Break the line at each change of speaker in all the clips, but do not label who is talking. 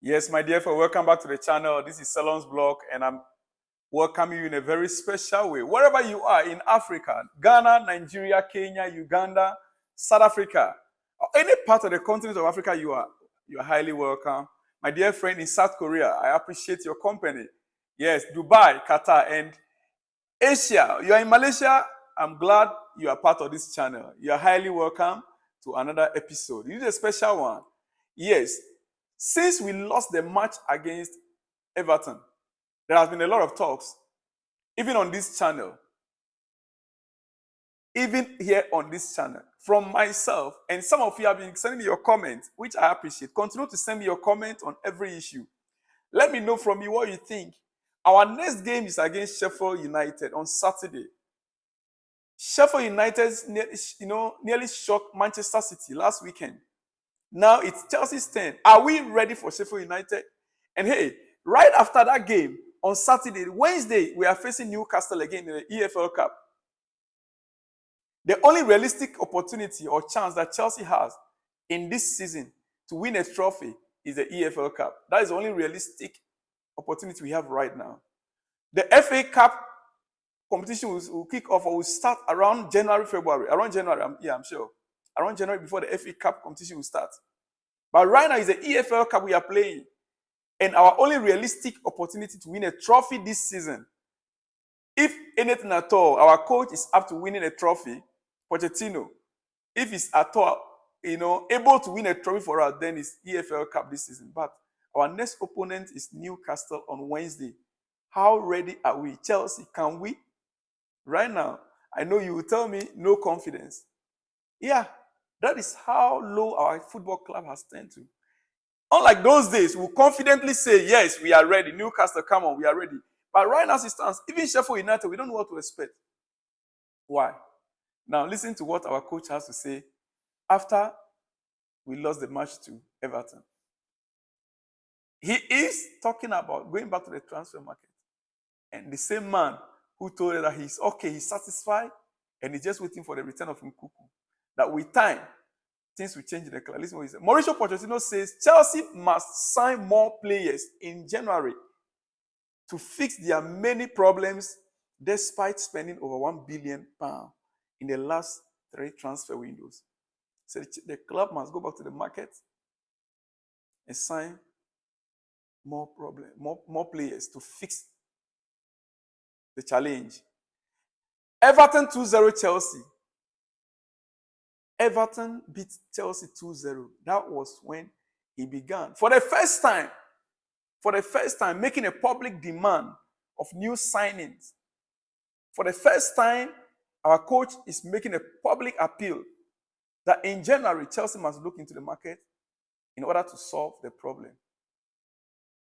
Yes, my dear friend, welcome back to the channel. This is Salon's Blog, and I'm welcoming you in a very special way. Wherever you are in Africa, Ghana, Nigeria, Kenya, Uganda, South Africa, or any part of the continent of Africa you are highly welcome. My dear friend in South Korea, I appreciate your company. Yes, Dubai, Qatar, and Asia. You are in Malaysia. I'm glad you are part of this channel. You are highly welcome to another episode. This is a special one. Yes, since we lost the match against Everton, there has been a lot of talks, even on this channel, even here on this channel, from myself, and some of you have been sending me your comments, which I appreciate. Continue to send me your comments on every issue. Let me know from you what you think. Our next game is against Sheffield United on Saturday. Sheffield United, nearly shocked Manchester City last weekend. Now it's Chelsea's turn. Are we ready for Sheffield United? And hey, right after that game, on Saturday, Wednesday, we are facing Newcastle again in the EFL Cup. The only realistic opportunity or chance that Chelsea has in this season to win a trophy is the EFL Cup. That is the only realistic opportunity we have right now. The FA Cup competition will kick off or will start around January, February. Around January, I'm sure. Around January before the FA Cup competition will start. But right now, it's the EFL Cup we are playing. And our only realistic opportunity to win a trophy this season, if anything at all, our coach is up to winning a trophy, Pochettino. If he's at all, able to win a trophy for us, then it's EFL Cup this season. But our next opponent is Newcastle on Wednesday. How ready are we? Chelsea, can we? Right now, I know you will tell me no confidence. Yeah, that is how low our football club has turned to. Unlike those days, we'll confidently say, yes, we are ready. Newcastle, come on, we are ready. But right now, as it stands, even Sheffield United, we don't know what to expect. Why? Now, listen to what our coach has to say after we lost the match to Everton. He is talking about going back to the transfer market. And the same man who told us that he's okay, he's satisfied, and he's just waiting for the return of Nkuku. That with time, things will change in the club. Listen what he said. Mauricio Pochettino says Chelsea must sign more players in January to fix their many problems despite spending over £1 billion in the last 3 transfer windows. So the club must go back to the market and sign more players to fix the challenge. Everton 2-0 Chelsea. Everton beat Chelsea 2-0. That was when he began. For the first time, making a public demand of new signings. For the first time, our coach is making a public appeal that in January, Chelsea must look into the market in order to solve the problem.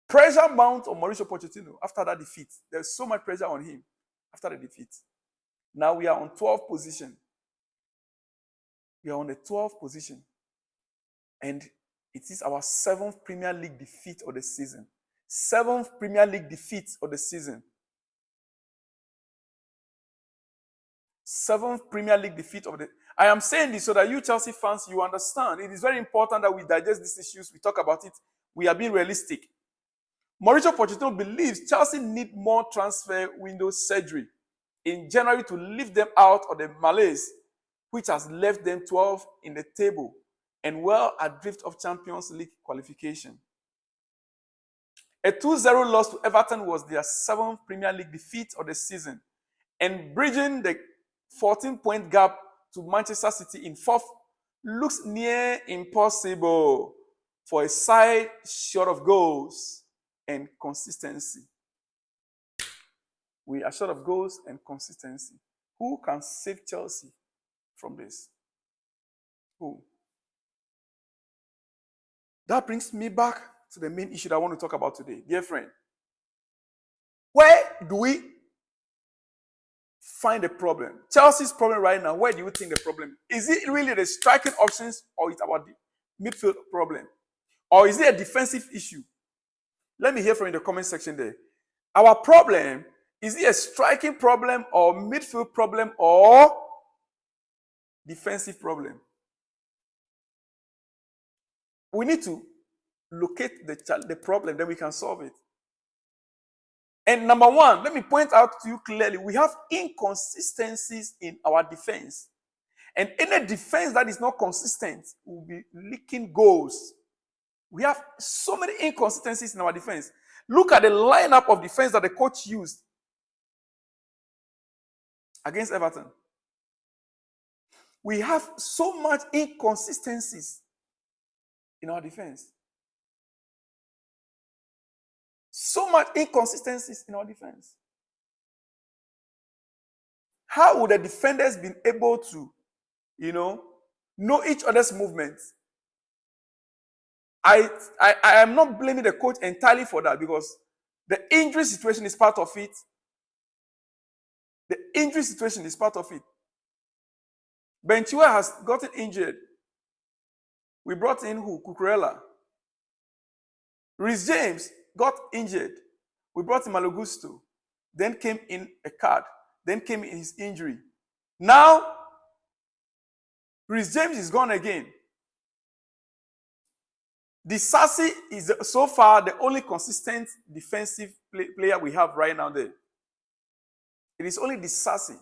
Pressure mounts on Mauricio Pochettino after that defeat. There's so much pressure on him after the defeat. Now we are on 12th position. We are on the 12th position. And it is our 7th Premier League defeat of the season. 7th Premier League defeat of the season. 7th Premier League defeat of the... I am saying this so that you Chelsea fans, you understand. It is very important that we digest these issues. We talk about it. We are being realistic. Mauricio Pochettino believes Chelsea need more transfer window surgery in January to lift them out of the malaise, which has left them 12th in the table and well adrift of Champions League qualification. A 2-0 loss to Everton was their 7th Premier League defeat of the season, and bridging the 14-point gap to Manchester City in 4th looks near impossible for a side short of goals and consistency. We are short of goals and consistency. Who can save Chelsea from this? Who? That brings me back to the main issue that I want to talk about today. Dear friend, where do we find the problem? Chelsea's problem right now, where do you think the problem is? Is it really the striking options, or it's about the midfield problem? Or is it a defensive issue? Let me hear from you in the comment section there. Our problem, is it a striking problem or midfield problem or defensive problem? We need to locate the problem, then we can solve it. And number one, let me point out to you clearly, we have inconsistencies in our defense. And any defense that is not consistent will be leaking goals. We have so many inconsistencies in our defense. Look at the lineup of defense that the coach used against Everton. We have so much inconsistencies in our defense. So much inconsistencies in our defense. How would the defenders been able to, know each other's movements? I am not blaming the coach entirely for that, because the injury situation is part of it. The injury situation is part of it. Ben Chua has gotten injured. We brought in Cucurella. Rhys James got injured. We brought in Malogusto. Then came in a card. Then came in his injury. Now, Rhys James is gone again. Disasi is so far the only consistent defensive player we have right now there. It is only Disasi.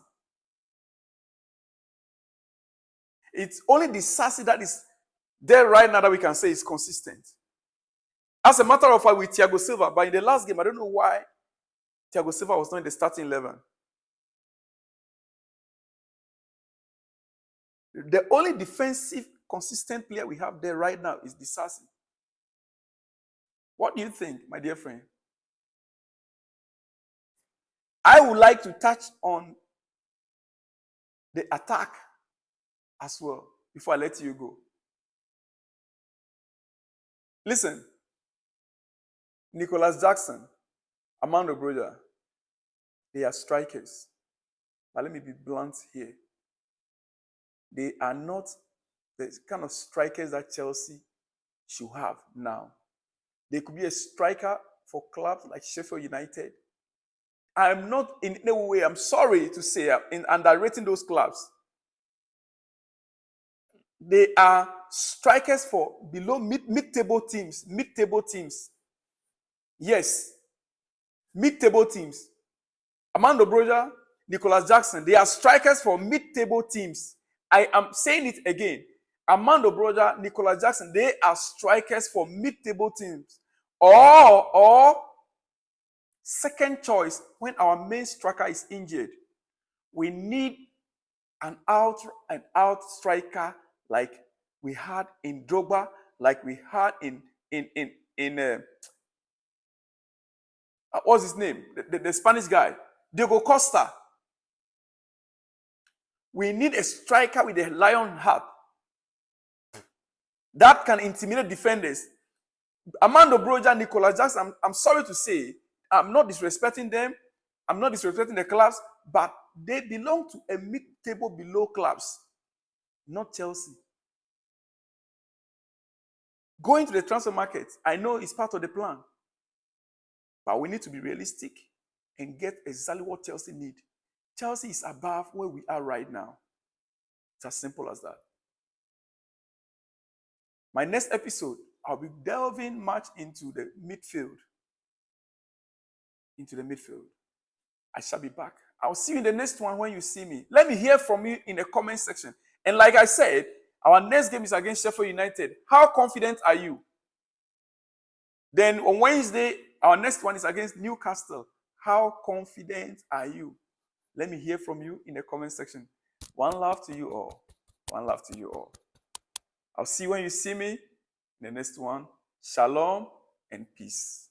It's only Disasi that is there right now that we can say is consistent. As a matter of fact, with Thiago Silva, but in the last game, I don't know why Thiago Silva was not in the starting 11. The only defensive consistent player we have there right now is Disasi. What do you think, my dear friend? I would like to touch on the attack as well before I let you go. Listen, Nicholas Jackson, Armando Broja, they are strikers. But let me be blunt here. They are not the kind of strikers that Chelsea should have now. They could be a striker for clubs like Sheffield United. I'm not in any way, I'm sorry to say, in underrating those clubs. They are strikers for below mid-table teams. Mid-table teams. Yes. Mid-table teams. Armando Broja, Nicholas Jackson, they are strikers for mid-table teams. I am saying it again. Armando Broja, Nicholas Jackson, they are strikers for mid-table teams. Or second choice, when our main striker is injured, we need an out striker like we had in Drogba, like we had in what's his name? The Spanish guy, Diego Costa. We need a striker with a lion heart that can intimidate defenders. Armando Broja, Nicolas Jackson, I'm sorry to say, I'm not disrespecting them. I'm not disrespecting the clubs, but they belong to a mid-table below clubs, not Chelsea. Going to the transfer market, I know it's part of the plan, but we need to be realistic and get exactly what Chelsea need. Chelsea is above where we are right now. It's as simple as that. My next episode, I'll be delving much into the midfield. I shall be back. I'll see you in the next one when you see me. Let me hear from you in the comment section. And like I said, our next game is against Sheffield United. How confident are you? Then on Wednesday, our next one is against Newcastle. How confident are you? Let me hear from you in the comment section. One love to you all. One love to you all. I'll see you when you see me in the next one. Shalom and peace.